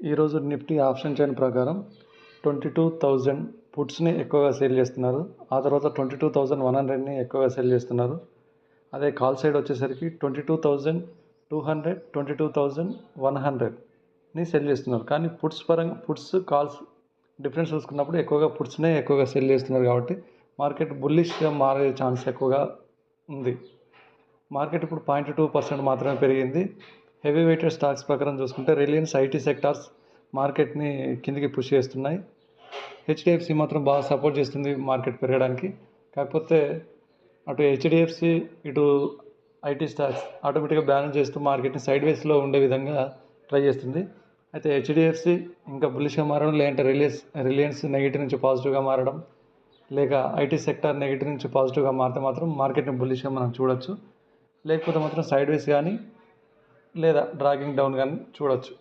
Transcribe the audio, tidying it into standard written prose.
ఈరోజు Nifty option chain ప్రకారం 22,000 పుట్స్ని ఎక్కువగా సేల్ చేస్తున్నారు. ఆ తర్వాత 22,100ని ఎక్కువగా సేల్ చేస్తున్నారు. అదే కాల్ సైడ్ వచ్చేసరికి 22,200, 22,100ని సెల్ చేస్తున్నారు. కానీ పుట్స్ కాల్స్ డిఫరెన్స్ చూసుకున్నప్పుడు ఎక్కువగా సెల్ చేస్తున్నారు. కాబట్టి మార్కెట్ బుల్లిష్గా మారే ఛాన్స్ ఎక్కువగా ఉంది. మార్కెట్ ఇప్పుడు 0.2% మాత్రమే పెరిగింది. హెవీ వెయిటెడ్ స్టాక్స్ ప్రకారం చూసుకుంటే రిలయన్స్, ఐటీ సెక్టార్స్ మార్కెట్ని కిందికి పుష్ చేస్తున్నాయి. హెచ్డిఎఫ్సి మాత్రం బాగా సపోర్ట్ చేస్తుంది మార్కెట్ పెరగడానికి. కాకపోతే అటు హెచ్డిఎఫ్సి ఇటు ఐటీ స్టాక్స్ ఆటోమేటిక్గా బ్యాలెన్స్ చేస్తూ మార్కెట్ని సైడ్ వేస్లో ఉండే విధంగా ట్రై చేస్తుంది. అయితే హెచ్డిఎఫ్సి ఇంకా బుల్లిష్గా మారడం, లేదంటే రిలయన్స్ నెగిటివ్ నుంచి పాజిటివ్గా మారడం, లేక ఐటీ సెక్టార్ నెగిటివ్ నుంచి పాజిటివ్గా మారితే మాత్రం మార్కెట్ని బుల్లిష్గా మనం చూడొచ్చు. లేకపోతే మాత్రం సైడ్ వేస్ కానీ లేదా డ్రాగింగ్ డౌన్ కానీ చూడొచ్చు.